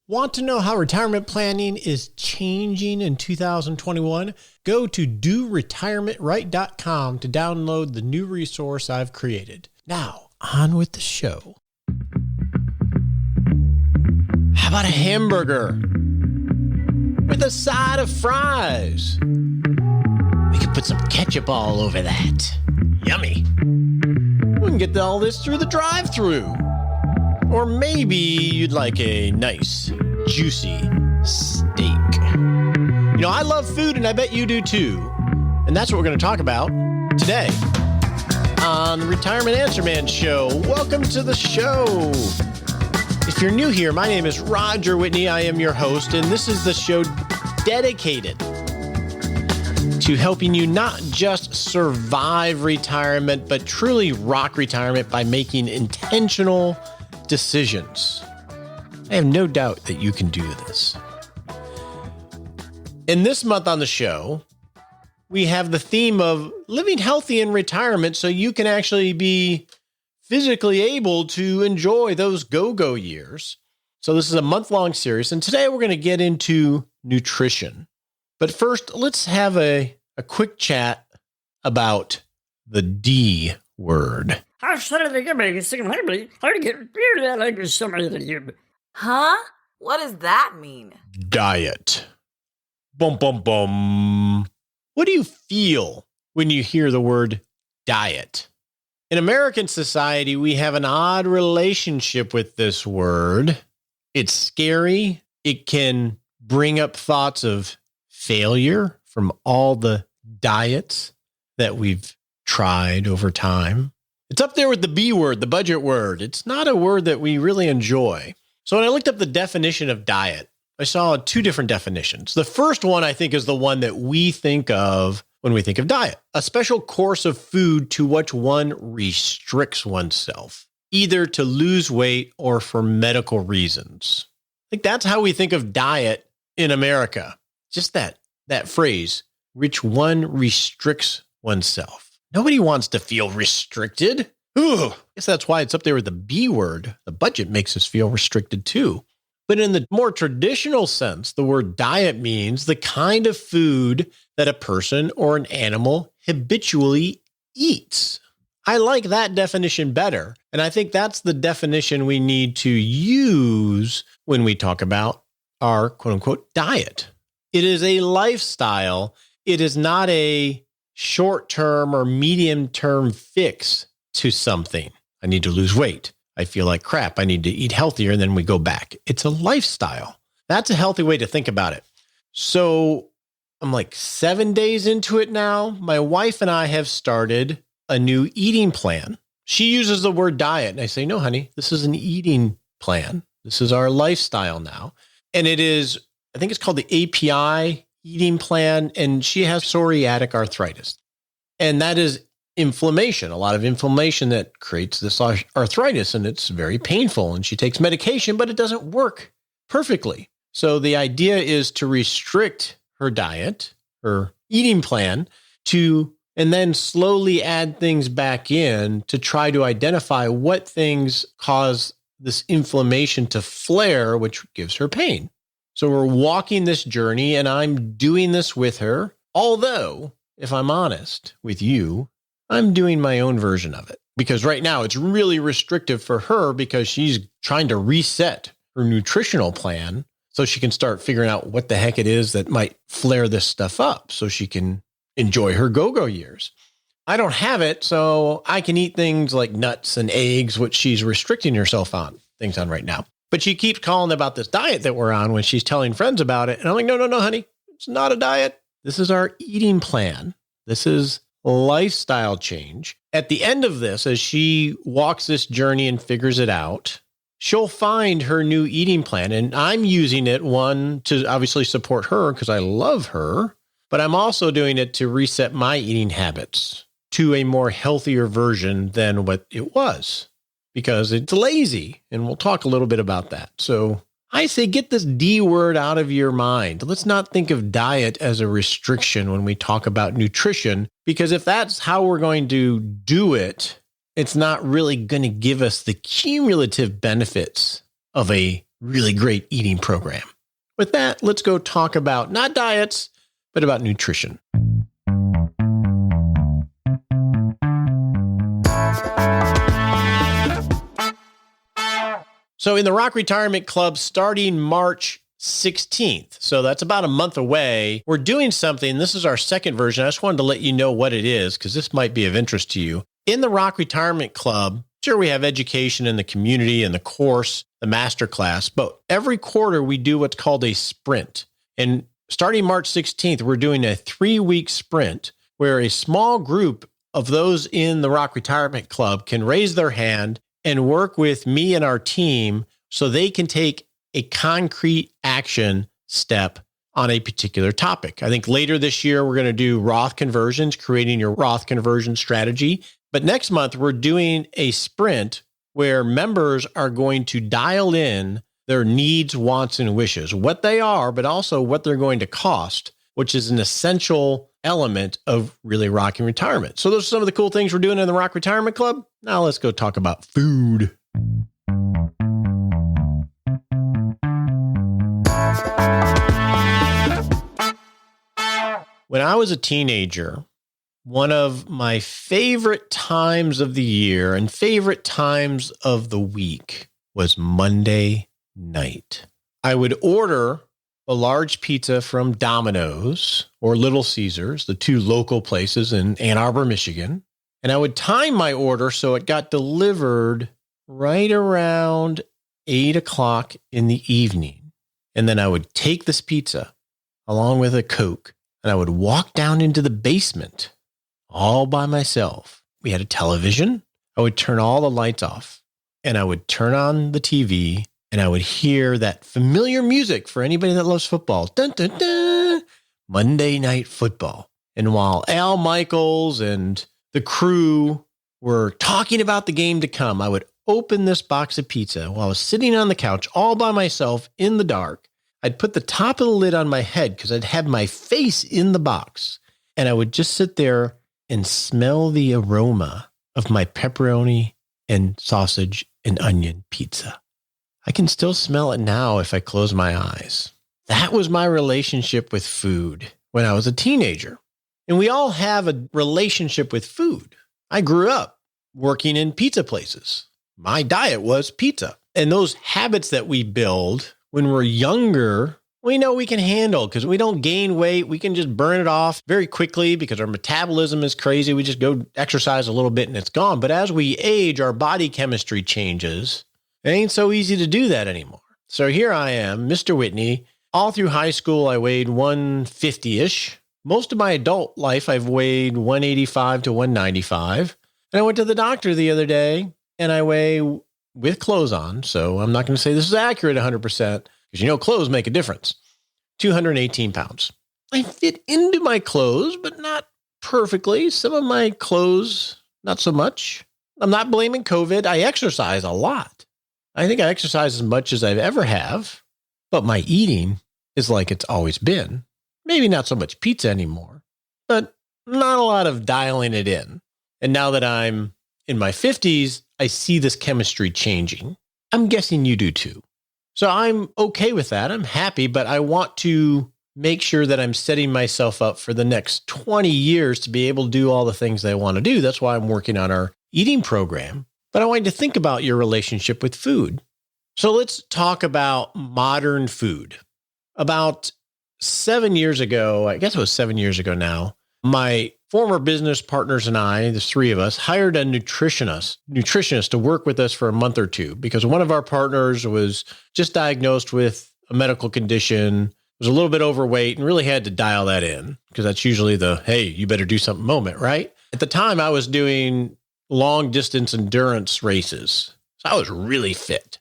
Want to know how retirement planning is changing in 2021? Go to doretirementright.com to download the new resource I've created. Now, on with the show. How about a hamburger with a side of fries? We could put some ketchup all over that. Yummy. We can get all this through the drive-thru. Or maybe you'd like a nice, juicy steak. You know, I love food, and I bet you do too. And that's what we're going to talk about today on the Retirement Answer Man Show. Welcome to the show. If you're new here, my name is Roger Whitney. I am your host, and this is the show dedicated to helping you not just survive retirement, but truly rock retirement by making intentional decisions. I have no doubt that you can do this. And this month on the show, we have the theme of living healthy in retirement so you can actually be physically able to enjoy those go-go years. So this is a month-long series, and today we're going to get into nutrition. But first, let's have a quick chat about the D word. Huh? What does that mean? Diet. Bum, bum, bum. What do you feel when you hear the word diet? In American society, we have an odd relationship with this word. It's scary. It can bring up thoughts of failure from all the diets that we've tried over time. It's up there with the B word, the budget word. It's not a word that we really enjoy. So when I looked up the definition of diet, I saw two different definitions. The first one, I think, is the one that we think of when we think of diet: a special course of food to which one restricts oneself, either to lose weight or for medical reasons. I think that's how we think of diet in America. Just that phrase, which one restricts oneself. Nobody wants to feel restricted. Ooh, I guess that's why it's up there with the B word. The budget makes us feel restricted too. But in the more traditional sense, the word diet means the kind of food that a person or an animal habitually eats. I like that definition better. And I think that's the definition we need to use when we talk about our quote unquote diet. It is a lifestyle. It is not a short-term or medium-term fix to something. I need to lose weight. I feel like crap. I need to eat healthier. And then we go back. It's a lifestyle. That's a healthy way to think about it. So I'm like 7 days into it now. My wife and I have started a new eating plan. She uses the word diet. And I say, no, honey, this is an eating plan. This is our lifestyle now. And it is, I think it's called the API eating plan. And she has psoriatic arthritis. And that is inflammation, a lot of inflammation that creates this arthritis, and it's very painful. And she takes medication, but it doesn't work perfectly. So the idea is to restrict her diet, her eating plan, and then slowly add things back in to try to identify what things cause this inflammation to flare, which gives her pain. So we're walking this journey, and I'm doing this with her. Although, if I'm honest with you, I'm doing my own version of it, because right now it's really restrictive for her because she's trying to reset her nutritional plan so she can start figuring out what the heck it is that might flare this stuff up so she can enjoy her go-go years. I don't have it, so I can eat things like nuts and eggs, which she's restricting herself on things on right now. But she keeps calling about this diet that we're on when she's telling friends about it. And I'm like, no, honey, it's not a diet. This is our eating plan. This is lifestyle change. At the end of this, as she walks this journey and figures it out, she'll find her new eating plan. And I'm using it, one, to obviously support her because I love her, but I'm also doing it to reset my eating habits to a more healthier version than what it was, because it's lazy. And we'll talk a little bit about that. So I say get this D word out of your mind. Let's not think of diet as a restriction when we talk about nutrition, because if that's how we're going to do it, it's not really going to give us the cumulative benefits of a really great eating program. With that, let's go talk about not diets, but about nutrition. So in the Rock Retirement Club, starting March 16th, so that's about a month away, we're doing something. This is our second version. I just wanted to let you know what it is because this might be of interest to you. In the Rock Retirement Club, sure, we have education in the community and the course, the masterclass, but every quarter we do what's called a sprint. And starting March 16th, we're doing a 3-week sprint where a small group of those in the Rock Retirement Club can raise their hand and work with me and our team so they can take a concrete action step on a particular topic. I think later this year, we're going to do Roth conversions, creating your Roth conversion strategy. But next month, we're doing a sprint where members are going to dial in their needs, wants, and wishes, what they are, but also what they're going to cost, which is an essential element of really rocking retirement. So those are some of the cool things we're doing in the Rock Retirement Club. Now let's go talk about food. When I was a teenager, one of my favorite times of the year and favorite times of the week was Monday night. I would order a large pizza from Domino's or Little Caesars, the two local places in Ann Arbor, Michigan. And I would time my order so it got delivered right around 8 o'clock in the evening. And then I would take this pizza along with a Coke and I would walk down into the basement all by myself. We had a television. I would turn all the lights off and I would turn on the TV and I would hear that familiar music for anybody that loves football. Dun, dun, dun, Monday Night Football. And while Al Michaels and the crew were talking about the game to come, I would open this box of pizza while I was sitting on the couch all by myself in the dark. I'd put the top of the lid on my head because I'd have my face in the box. And I would just sit there and smell the aroma of my pepperoni and sausage and onion pizza. I can still smell it now if I close my eyes. That was my relationship with food when I was a teenager. And we all have a relationship with food. I grew up working in pizza places. My diet was pizza. And those habits that we build when we're younger, we know we can handle because we don't gain weight. We can just burn it off very quickly because our metabolism is crazy. We just go exercise a little bit and it's gone. But as we age, our body chemistry changes. It ain't so easy to do that anymore. So here I am, Mr. Whitney. All through high school, I weighed 150-ish. Most of my adult life, I've weighed 185 to 195. And I went to the doctor the other day and I weigh with clothes on. So I'm not going to say this is accurate 100% because you know clothes make a difference. 218 pounds. I fit into my clothes, but not perfectly. Some of my clothes, not so much. I'm not blaming COVID. I exercise a lot. I think I exercise as much as I've ever have, but my eating is like it's always been. Maybe not so much pizza anymore, but not a lot of dialing it in. And now that I'm in my 50s, I see this chemistry changing. I'm guessing you do too. So I'm okay with that. I'm happy, but I want to make sure that I'm setting myself up for the next 20 years to be able to do all the things that I want to do. That's why I'm working on our eating program. But I want you to think about your relationship with food. So let's talk about modern food. About 7 years ago, I guess it was 7 years ago now, my former business partners and I, the three of us, hired a nutritionist to work with us for a month or two because one of our partners was just diagnosed with a medical condition, was a little bit overweight, and really had to dial that in because that's usually the, hey, you better do something moment, right? At the time, I was doing long distance endurance races. So I was really fit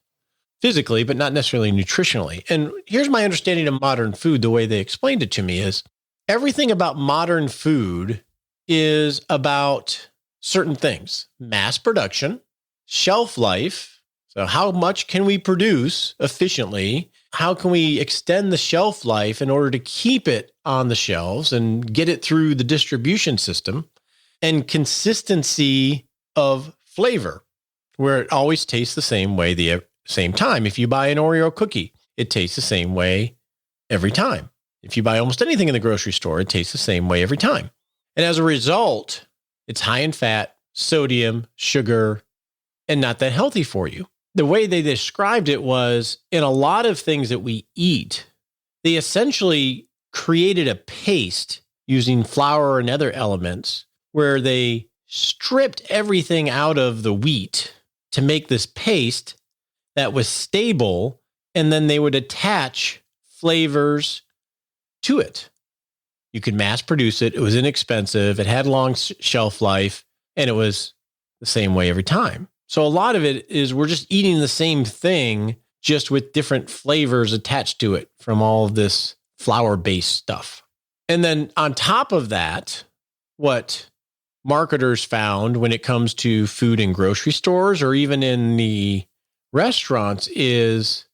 physically, but not necessarily nutritionally. And here's my understanding of modern food. The way they explained it to me is everything about modern food is about certain things: mass production, shelf life. So how much can we produce efficiently? How can we extend the shelf life in order to keep it on the shelves and get it through the distribution system? And consistency of flavor, where it always tastes the same way same time. If you buy an Oreo cookie, it tastes the same way every time. If you buy almost anything in the grocery store, it tastes the same way every time. And as a result, it's high in fat, sodium, sugar, and not that healthy for you. The way they described it was in a lot of things that we eat, they essentially created a paste using flour and other elements where they stripped everything out of the wheat to make this paste that was stable, and then they would attach flavors to it. You could mass produce it. It was inexpensive. It had long shelf life, and it was the same way every time. So a lot of it is we're just eating the same thing, just with different flavors attached to it from all of this flour-based stuff. And then on top of that, what marketers found when it comes to food in grocery stores or even in the restaurants is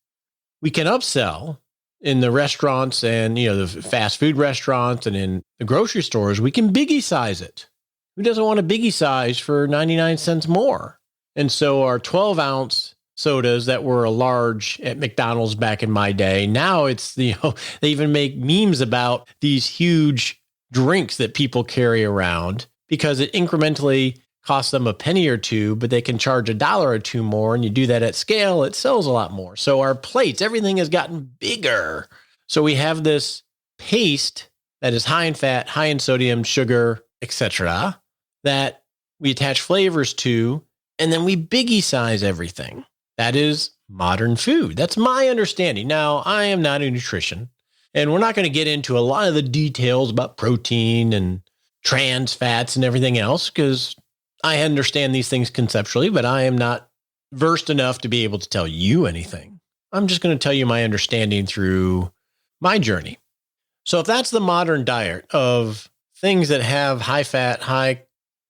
we can upsell in the restaurants and, the fast food restaurants and in the grocery stores. We can biggie size it. Who doesn't want a biggie size for 99 cents more? And so our 12-ounce sodas that were a large at McDonald's back in my day, now it's, they even make memes about these huge drinks that people carry around because it incrementally costs them a penny or two, but they can charge $1 or $2 more. And you do that at scale, it sells a lot more. So our plates, everything has gotten bigger. So we have this paste that is high in fat, high in sodium, sugar, etc., that we attach flavors to, and then we biggie size everything. That is modern food. That's my understanding. Now, I am not a nutrition, and we're not going to get into a lot of the details about protein and trans fats and everything else, because I understand these things conceptually, but I am not versed enough to be able to tell you anything. I'm just going to tell you my understanding through my journey. So if that's the modern diet of things that have high fat, high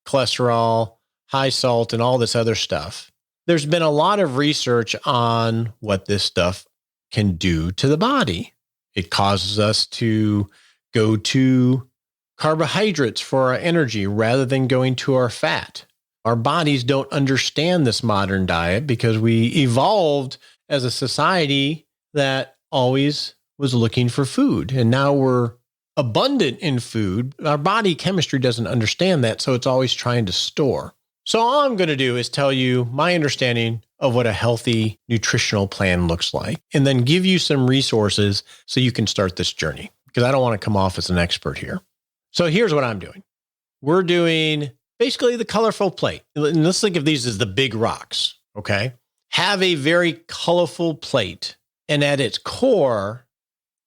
cholesterol, high salt, and all this other stuff, there's been a lot of research on what this stuff can do to the body. It causes us to go to carbohydrates for our energy rather than going to our fat. Our bodies don't understand this modern diet because we evolved as a society that always was looking for food. And now we're abundant in food. Our body chemistry doesn't understand that, so it's always trying to store. So all I'm going to do is tell you my understanding of what a healthy nutritional plan looks like, and then give you some resources so you can start this journey, because I don't want to come off as an expert here. So here's what I'm doing. We're doing basically the colorful plate. And let's think of these as the big rocks, okay? Have a very colorful plate, and at its core,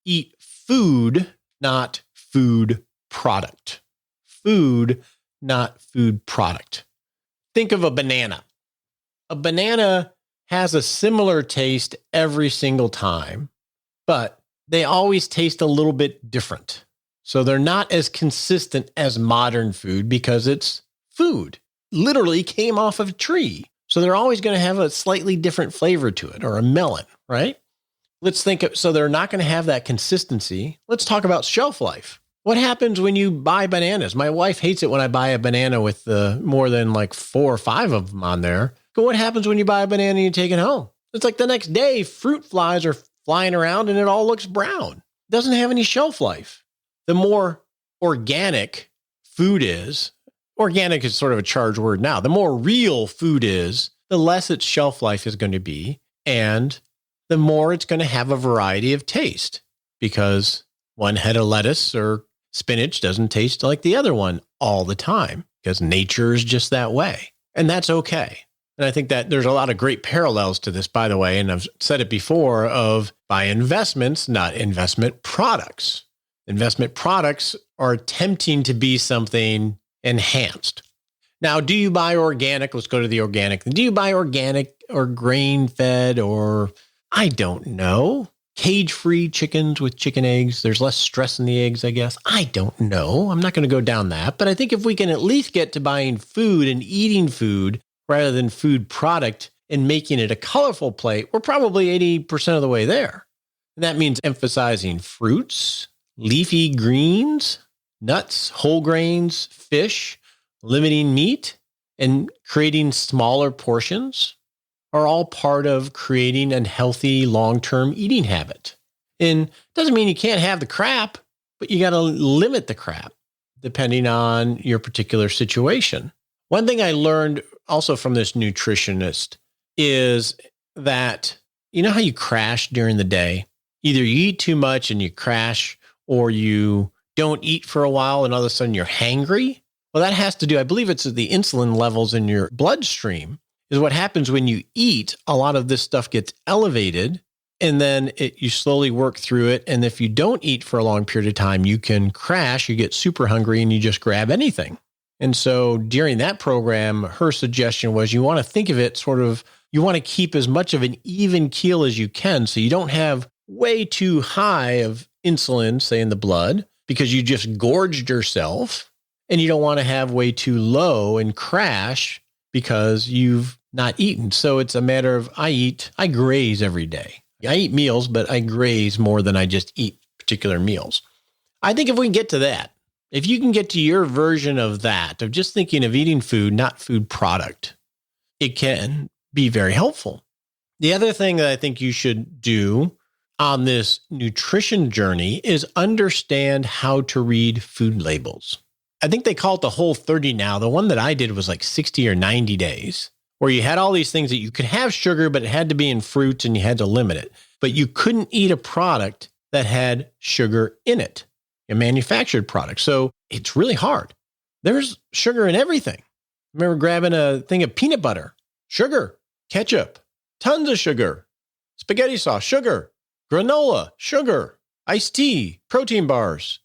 eat food, not food product. Food, not food product. Think of a banana. A banana has a similar taste every single time, but they always taste a little bit different. So they're not as consistent as modern food because it's food. Literally came off of a tree. So they're always going to have a slightly different flavor to it, or a melon, right? Let's think of, so they're not going to have that consistency. Let's talk about shelf life. What happens when you buy bananas? My wife hates it when I buy a banana with more than like 4 or 5 of them on there. But what happens when you buy a banana and you take it home? It's like the next day, fruit flies are flying around and it all looks brown. It doesn't have any shelf life. The more organic food is, organic is sort of a charged word now. The more real food is, the less its shelf life is going to be. And the more it's going to have a variety of taste, because one head of lettuce or spinach doesn't taste like the other one all the time, because nature is just that way. And that's okay. And I think that there's a lot of great parallels to this, by the way. And I've said it before, of buy investments, not investment products. Investment products are attempting to be something enhanced. Now, do you buy organic? Let's go to the organic. Do you buy organic or grain-fed, or I don't know, cage-free chickens with chicken eggs? There's less stress in the eggs, I guess. I don't know. I'm not going to go down that. But I think if we can at least get to buying food and eating food rather than food product and making it a colorful plate, we're probably 80% of the way there. And that means emphasizing fruits, leafy greens, nuts, whole grains, fish, limiting meat, and creating smaller portions. are all part of creating a healthy long-term eating habit. And doesn't mean you can't have the crap, but you got to limit the crap depending on your particular situation. One thing I learned also from this nutritionist is that, you know how you crash during the day? Either you eat too much and you crash, or you don't eat for a while and all of a sudden you're hangry. Well, that has to do, I believe it's the insulin levels in your bloodstream is what happens when you eat. A lot of this stuff gets elevated, and then you slowly work through it. And if you don't eat for a long period of time, you can crash, you get super hungry, and you just grab anything. And so during that program, her suggestion was you want to think of it sort of, you want to keep as much of an even keel as you can, so you don't have way too high of insulin, say in the blood, because you just gorged yourself, and you don't want to have way too low and crash because you've not eaten. So it's a matter of I graze every day. I eat meals, but I graze more than I just eat particular meals. I think if we can get to that, if you can get to your version of that, of just thinking of eating food, not food product, it can be very helpful. The other thing that I think you should do on this nutrition journey is understand how to read food labels. I think they call it the Whole30 now. The one that I did was like 60 or 90 days, where you had all these things that you could have sugar, but it had to be in fruits and you had to limit it. But you couldn't eat a product that had sugar in it, a manufactured product. So it's really hard. There's sugar in everything. I remember grabbing a thing of peanut butter, sugar, ketchup, tons of sugar, spaghetti sauce, sugar, granola, sugar, iced tea, protein bars,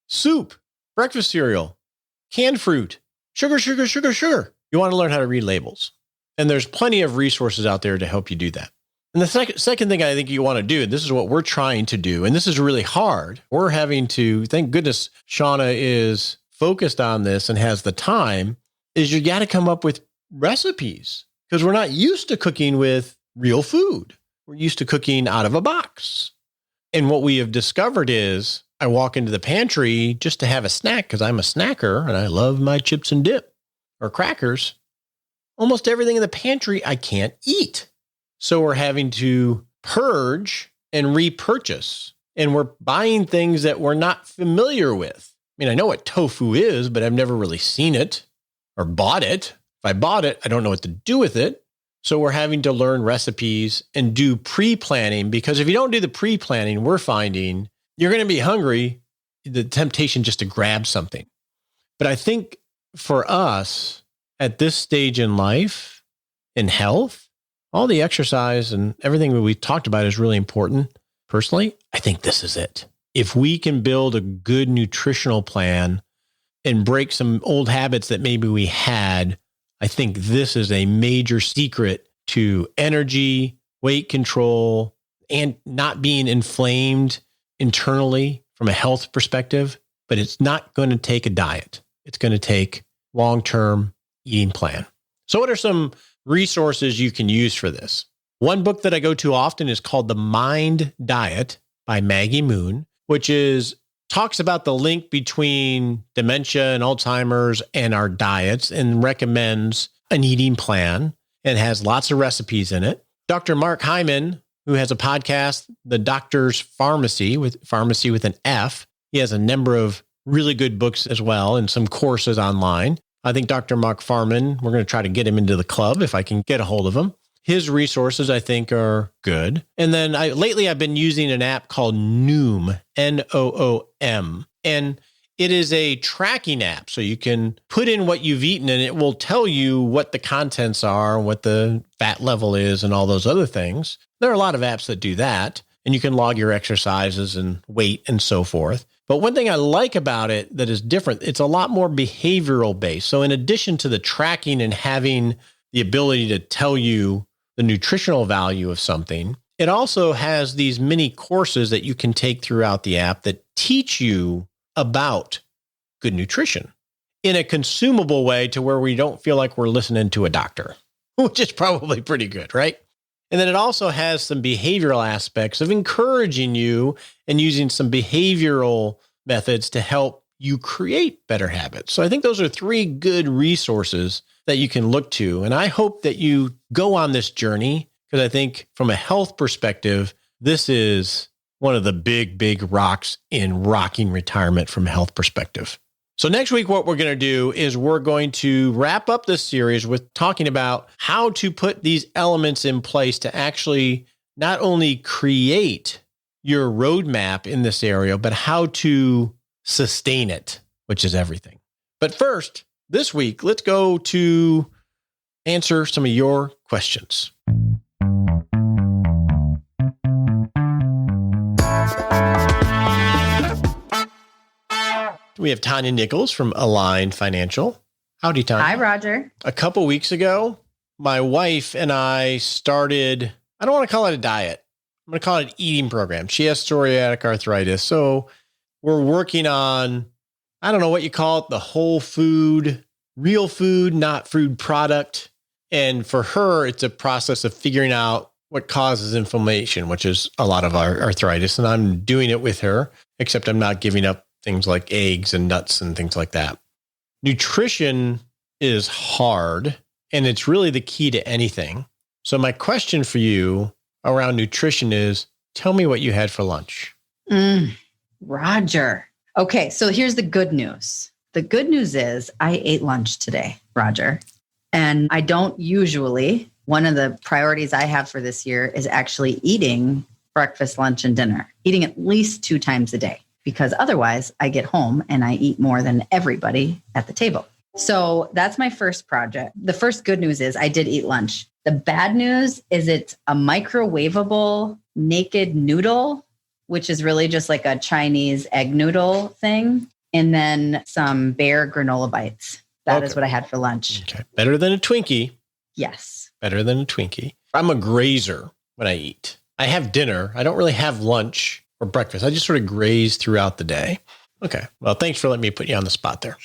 soup, breakfast cereal, canned fruit, sugar, sugar, sugar, sugar. You want to learn how to read labels. And there's plenty of resources out there to help you do that. And the second thing I think you want to do, and this is what we're trying to do, and this is really hard. We're having to, thank goodness Shauna is focused on this and has the time, is you got to come up with recipes, because we're not used to cooking with real food. We're used to cooking out of a box. And what we have discovered is I walk into the pantry just to have a snack, because I'm a snacker and I love my chips and dip or crackers. Almost everything in the pantry I can't eat. So we're having to purge and repurchase. And we're buying things that we're not familiar with. I mean, I know what tofu is, but I've never really seen it or bought it. If I bought it, I don't know what to do with it. So we're having to learn recipes and do pre-planning, because if you don't do the pre-planning, we're finding you're going to be hungry, the temptation just to grab something. But I think for us at this stage in life, in health, all the exercise and everything that we talked about is really important. Personally, I think this is it. If we can build a good nutritional plan and break some old habits that maybe we had, I think this is a major secret to energy, weight control, and not being inflamed internally from a health perspective. But it's not going to take a diet. It's going to take long-term eating plan. So what are some resources you can use for this? One book that I go to often is called The Mind Diet by Maggie Moon, which talks about the link between dementia and Alzheimer's and our diets, and recommends an eating plan and has lots of recipes in it. Dr. Mark Hyman, who has a podcast, The Doctor's Pharmacy, with pharmacy with an F. He has a number of really good books as well and some courses online. I think Dr. Mark Farman, we're going to try to get him into the club if I can get a hold of him. His resources, I think, are good. And then lately I've been using an app called Noom, Noom. And it is a tracking app. So you can put in what you've eaten and it will tell you what the contents are, what the fat level is, and all those other things. There are a lot of apps that do that. And you can log your exercises and weight and so forth. But one thing I like about it that is different, it's a lot more behavioral based. So in addition to the tracking and having the ability to tell you the nutritional value of something, it also has these mini courses that you can take throughout the app that teach you about good nutrition in a consumable way, to where we don't feel like we're listening to a doctor, which is probably pretty good, right? And then it also has some behavioral aspects of encouraging you and using some behavioral methods to help you create better habits. So I think those are 3 good resources that you can look to. And I hope that you go on this journey, because I think from a health perspective, this is one of the big rocks in rocking retirement from a health perspective. So next week, what we're going to do is we're going to wrap up this series with talking about how to put these elements in place to actually not only create your roadmap in this area, but how to sustain it, which is everything. But first, this week, let's go to answer some of your questions. We have Tanya Nichols from Align Financial. Howdy, Tanya. Hi, Roger. A couple weeks ago, my wife and I started, I don't want to call it a diet. I'm going to call it an eating program. She has psoriatic arthritis. So we're working on, I don't know what you call it, the whole food, real food, not food product. And for her, it's a process of figuring out what causes inflammation, which is a lot of our arthritis. And I'm doing it with her, except I'm not giving up things like eggs and nuts and things like that. Nutrition is hard, and it's really the key to anything. So my question for you around nutrition is, tell me what you had for lunch. Roger. Okay, so here's the good news. The good news is I ate lunch today, Roger. And I don't usually, one of the priorities I have for this year is actually eating breakfast, lunch, and dinner, eating at least 2 times a day, because otherwise I get home and I eat more than everybody at the table. So that's my first project. The first good news is I did eat lunch. The bad news is it's a microwavable naked noodle, which is really just like a Chinese egg noodle thing. And then some Bear granola bites. That is what I had for lunch. Okay. Better than a Twinkie. Yes. Better than a Twinkie. I'm a grazer when I eat. I have dinner. I don't really have lunch or breakfast. I just sort of graze throughout the day. Okay. Well, thanks for letting me put you on the spot there.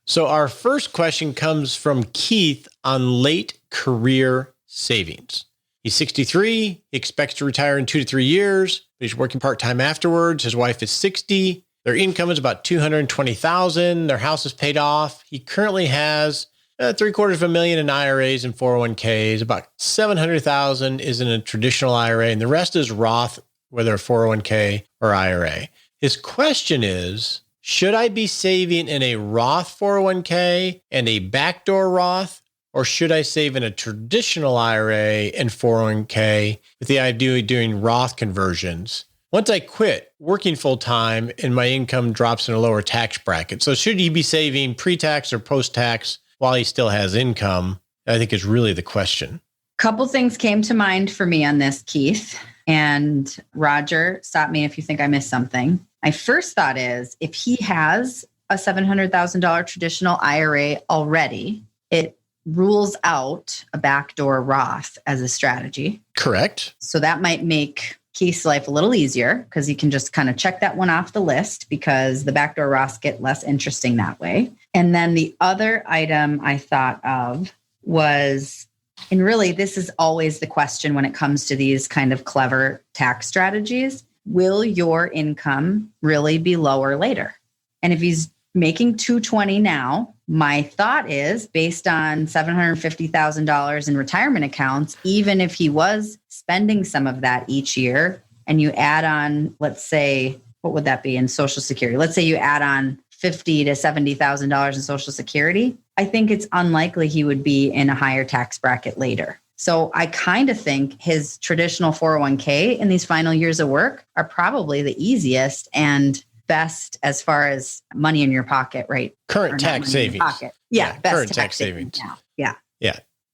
So our first question comes from Keith on late career savings. He's 63. He expects to retire in 2 to 3 years. But he's working part-time afterwards. His wife is 60. Their income is about $220,000. Their house is paid off. He currently has $750,000 in IRAs and 401ks. About $700,000 is in a traditional IRA, and the rest is Roth, whether a 401k or IRA. His question is, should I be saving in a Roth 401k and a backdoor Roth, or should I save in a traditional IRA and 401k with the idea of doing Roth conversions? Once I quit working full-time and my income drops in a lower tax bracket. So should he be saving pre-tax or post-tax while he still has income? I think is really the question. Couple things came to mind for me on this, Keith. And Roger, stop me if you think I missed something. My first thought is, if he has a $700,000 traditional IRA already, it rules out a backdoor Roth as a strategy. Correct. So that might make Keith's life a little easier because he can just kind of check that one off the list because the backdoor Roths get less interesting that way. And then the other item I thought of was, and really this is always the question when it comes to these kind of clever tax strategies, will your income really be lower later? And if he's making $220 now, my thought is based on $750,000 in retirement accounts, even if he was spending some of that each year and you add on, let's say, what would that be in Social Security? Let's say you add on $50,000 to $70,000 in Social Security. I think it's unlikely he would be in a higher tax bracket later. So I kind of think his traditional 401k in these final years of work are probably the easiest and best as far as money in your pocket, right? Current tax savings. Yeah, best current tax savings. Now. Yeah.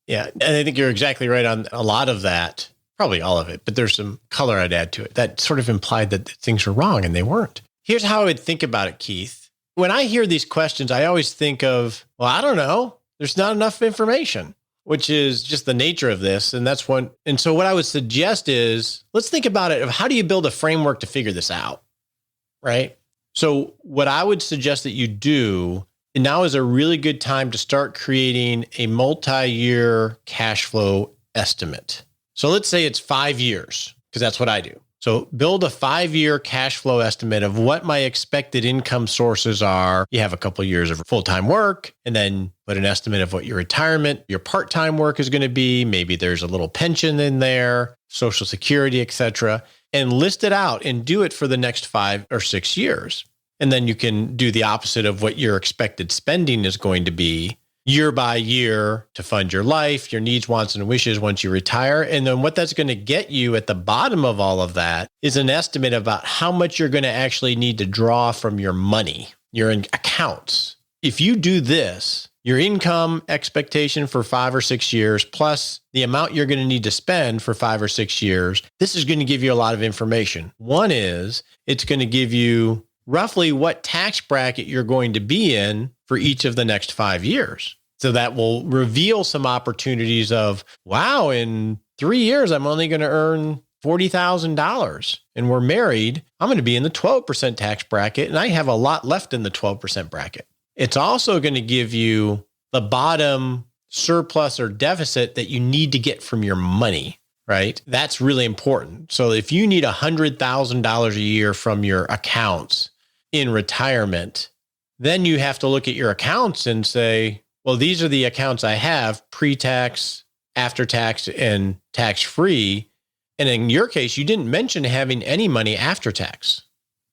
Yeah. And I think you're exactly right on a lot of that, probably all of it, but there's some color I'd add to it that sort of implied that things were wrong and they weren't. Here's how I would think about it, Keith. When I hear these questions, I always think of, well, I don't know. There's not enough information, which is just the nature of this. And that's one. And so what I would suggest is, let's think about it of how do you build a framework to figure this out, right? So what I would suggest that you do, and now is a really good time to start creating a multi-year cash flow estimate. So let's say it's 5 years, because that's what I do. So build a 5-year cash flow estimate of what my expected income sources are. You have a couple of years of full-time work, and then put an estimate of what your retirement, your part-time work is going to be. Maybe there's a little pension in there, Social Security, etc., and list it out and do it for the next 5 or 6 years. And then you can do the opposite of what your expected spending is going to be year by year to fund your life, your needs, wants, and wishes once you retire. And then what that's going to get you at the bottom of all of that is an estimate about how much you're going to actually need to draw from your money, your accounts. If you do this, your income expectation for 5 or 6 years, plus the amount you're going to need to spend for 5 or 6 years, this is going to give you a lot of information. One is it's going to give you roughly what tax bracket you're going to be in for each of the next 5 years. So that will reveal some opportunities of, wow, in 3 years, I'm only going to earn $40,000 and we're married. I'm going to be in the 12% tax bracket and I have a lot left in the 12% bracket. It's also going to give you the bottom surplus or deficit that you need to get from your money, right? That's really important. So if you need $100,000 a year from your accounts in retirement, then you have to look at your accounts and say, well, these are the accounts I have pre-tax, after-tax, and tax-free. And in your case, you didn't mention having any money after tax.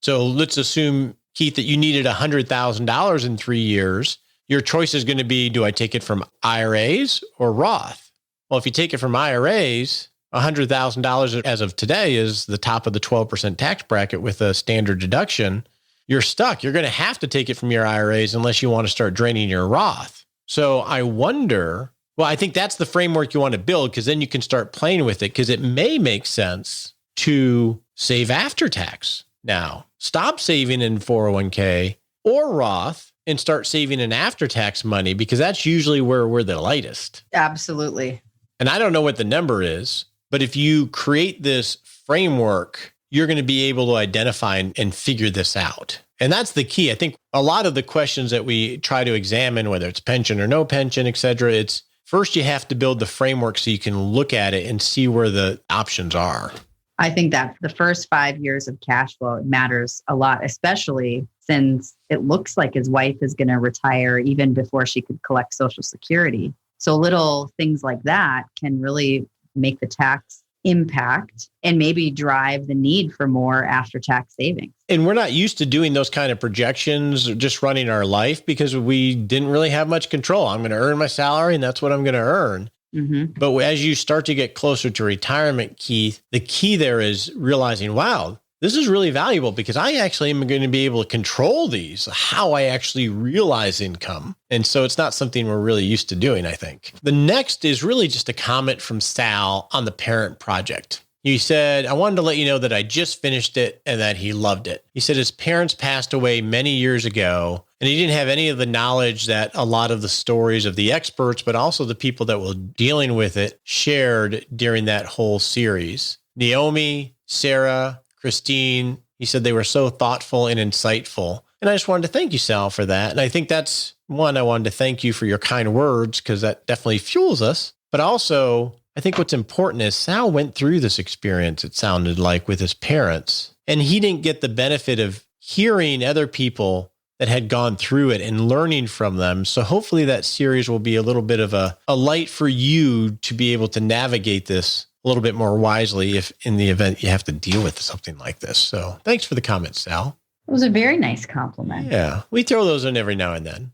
So let's assume, Keith, that you needed $100,000 in 3 years. Your choice is going to be, do I take it from IRAs or Roth? Well, if you take it from IRAs, $100,000 as of today is the top of the 12% tax bracket with a standard deduction. You're stuck. You're going to have to take it from your IRAs unless you want to start draining your Roth. So I wonder, well, I think that's the framework you want to build, because then you can start playing with it, because it may make sense to save after tax now. Stop saving in 401k or Roth and start saving in after tax money, because that's usually where we're the lightest. Absolutely. And I don't know what the number is, but if you create this framework, you're going to be able to identify and figure this out. And that's the key. I think a lot of the questions that we try to examine, whether it's pension or no pension, et cetera, it's first you have to build the framework so you can look at it and see where the options are. I think that the first 5 years of cash flow matters a lot, especially since it looks like his wife is going to retire even before she could collect Social Security. So little things like that can really make the tax impact and maybe drive the need for more after-tax savings. And we're not used to doing those kind of projections, just running our life, because we didn't really have much control. I'm going to earn my salary and that's what I'm going to earn. Mm-hmm. But as you start to get closer to retirement, Keith, the key there is realizing, wow, this is really valuable, because I actually am going to be able to control these, how I actually realize income. And so it's not something we're really used to doing, I think. The next is really just a comment from Sal on the parent project. He said, I wanted to let you know that I just finished it and that he loved it. He said his parents passed away many years ago, and he didn't have any of the knowledge that a lot of the stories of the experts, but also the people that were dealing with it, shared during that whole series. Naomi, Sarah, Christine, he said they were so thoughtful and insightful. And I just wanted to thank you, Sal, for that. And I think that's one, I wanted to thank you for your kind words, because that definitely fuels us. But also, I think what's important is Sal went through this experience, it sounded like, with his parents. And he didn't get the benefit of hearing other people that had gone through it and learning from them. So hopefully that series will be a little bit of a light for you to be able to navigate this a little bit more wisely if in the event you have to deal with something like this. So thanks for the comment, Sal. It was a very nice compliment. Yeah, we throw those in every now and then.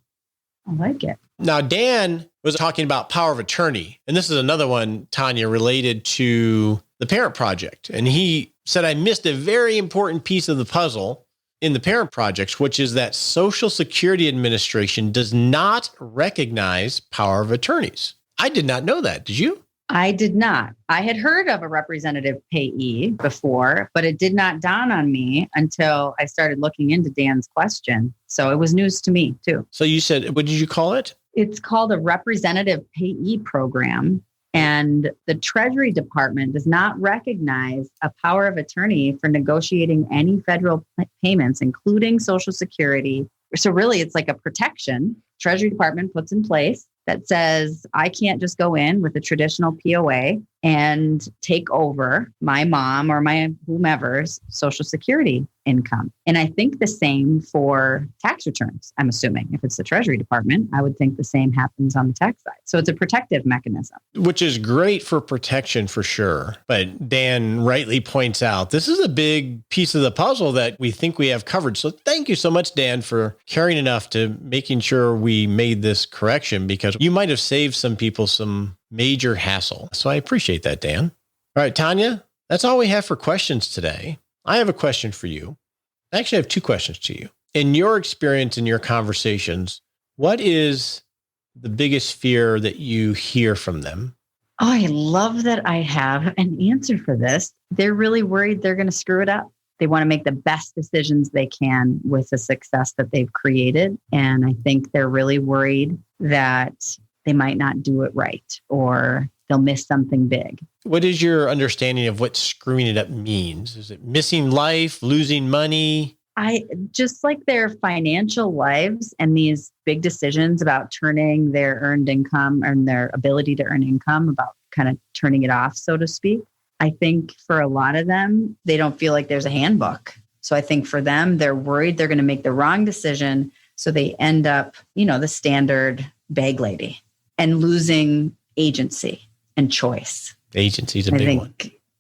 I like it. Now, Dan was talking about power of attorney. And this is another one, Tanya, related to the parent project. And he said, I missed a very important piece of the puzzle in the parent projects, which is that Social Security Administration does not recognize power of attorneys. I did not know that. Did you? I did not. I had heard of a representative payee before, but it did not dawn on me until I started looking into Dan's question. So it was news to me too. So you said, what did you call it? It's called a representative payee program. And the Treasury Department does not recognize a power of attorney for negotiating any federal payments, including Social Security. So really, it's like a protection Treasury Department puts in place that says, I can't just go in with a traditional POA and take over my mom or my whomever's Social Security income. And I think the same for tax returns, I'm assuming. If it's the Treasury Department, I would think the same happens on the tax side. So it's a protective mechanism. Which is great for protection for sure. But Dan rightly points out, this is a big piece of the puzzle that we think we have covered. So thank you so much, Dan, for caring enough to making sure we made this correction, because you might have saved some people some major hassle. So I appreciate that, Dan. All right, Tanya, that's all we have for questions today. I have a question for you. I actually have two questions to you. In your experience, in your conversations, what is the biggest fear that you hear from them? Oh, I love that I have an answer for this. They're really worried they're going to screw it up. They want to make the best decisions they can with the success that they've created. And I think they're really worried that they might not do it right or they'll miss something big. What is your understanding of what screwing it up means? Is it missing life, losing money? I just like their financial lives and these big decisions about turning their earned income and their ability to earn income, about kind of turning it off, so to speak. I think for a lot of them, they don't feel like there's a handbook. So I think for them, they're worried they're going to make the wrong decision. So they end up, the standard bag lady and losing agency and choice. Agency is a big one.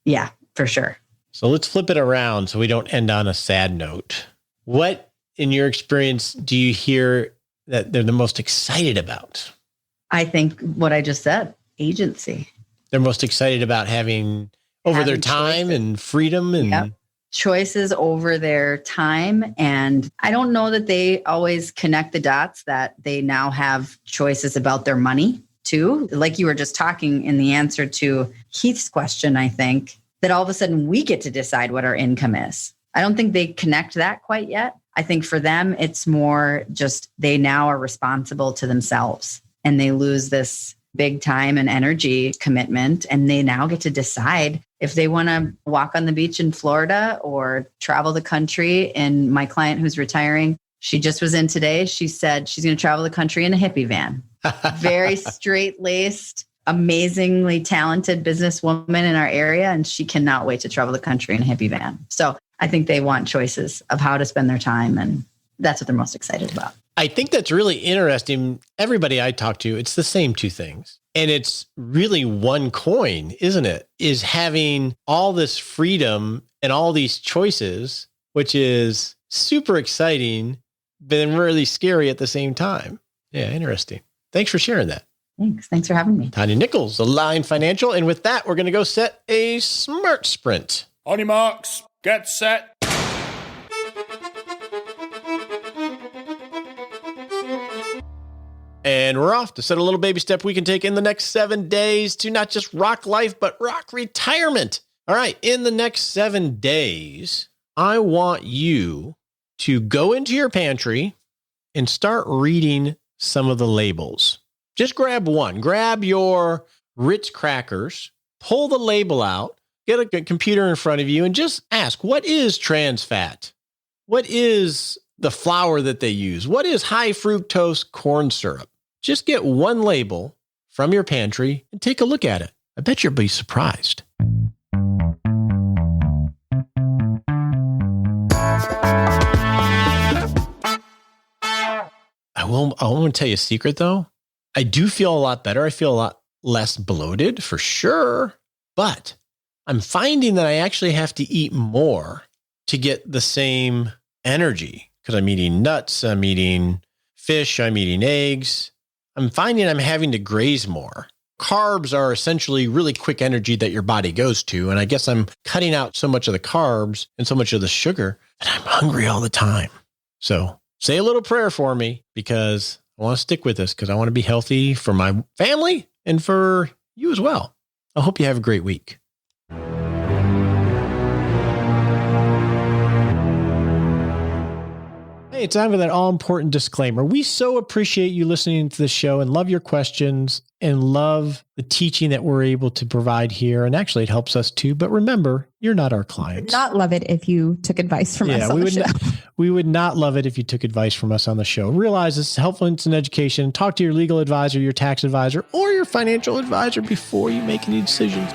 Yeah, for sure. So let's flip it around so we don't end on a sad note. What, in your experience, do you hear that they're the most excited about? I think what I just said, agency. They're most excited about having their time choices and freedom and choices over their time. And I don't know that they always connect the dots that they now have choices about their money too. Like you were just talking in the answer to Keith's question, I think, that all of a sudden we get to decide what our income is. I don't think they connect that quite yet. I think for them, it's more just they now are responsible to themselves and they lose this big time and energy commitment. And they now get to decide if they want to walk on the beach in Florida or travel the country. And my client who's retiring, she just was in today. She said she's going to travel the country in a hippie van. Very straight-laced, amazingly talented businesswoman in our area. And she cannot wait to travel the country in a hippie van. So I think they want choices of how to spend their time. And that's what they're most excited about. I think that's really interesting. Everybody I talk to, it's the same two things. And it's really one coin, isn't it? Is having all this freedom and all these choices, which is super exciting, but then really scary at the same time. Yeah, interesting. Thanks for sharing that. Thanks for having me. Tanya Nichols, Align Financial. And with that, we're going to go set a SMART sprint. On your marks, get set. And we're off to set a little baby step we can take in the next 7 days to not just rock life, but rock retirement. All right. In the next 7 days, I want you to go into your pantry and start reading some of the labels. Just grab one. Grab your Ritz crackers, pull the label out, get a computer in front of you, and just ask, what is trans fat? What is the flour that they use? What is high fructose corn syrup? Just get one label from your pantry and take a look at it. I bet you'll be surprised. I want to tell you a secret though. I do feel a lot better. I feel a lot less bloated for sure, but I'm finding that I actually have to eat more to get the same energy because I'm eating nuts, I'm eating fish, I'm eating eggs. I'm finding I'm having to graze more. Carbs are essentially really quick energy that your body goes to. And I guess I'm cutting out so much of the carbs and so much of the sugar that I'm hungry all the time. So say a little prayer for me because I want to stick with this because I want to be healthy for my family and for you as well. I hope you have a great week. Hey, it's time for that all-important disclaimer. We so appreciate you listening to the show and love your questions and love the teaching that we're able to provide here. And actually, it helps us too. But remember, you're not our clients. Not love it if you took advice from us on the show. We would not love it if you took advice from us on the show. Realize this is helpful in education. Talk to your legal advisor, your tax advisor, or your financial advisor before you make any decisions.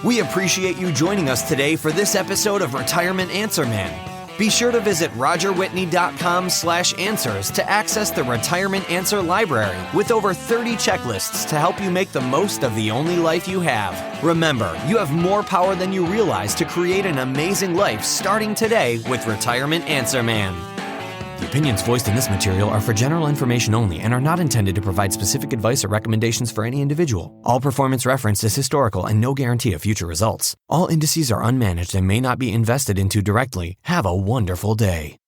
We appreciate you joining us today for this episode of Retirement Answer Man. Be sure to visit rogerwhitney.com/answers to access the Retirement Answer Library with over 30 checklists to help you make the most of the only life you have. Remember, you have more power than you realize to create an amazing life starting today with Retirement Answer Man. The opinions voiced in this material are for general information only and are not intended to provide specific advice or recommendations for any individual. All performance referenced is historical and no guarantee of future results. All indices are unmanaged and may not be invested into directly. Have a wonderful day.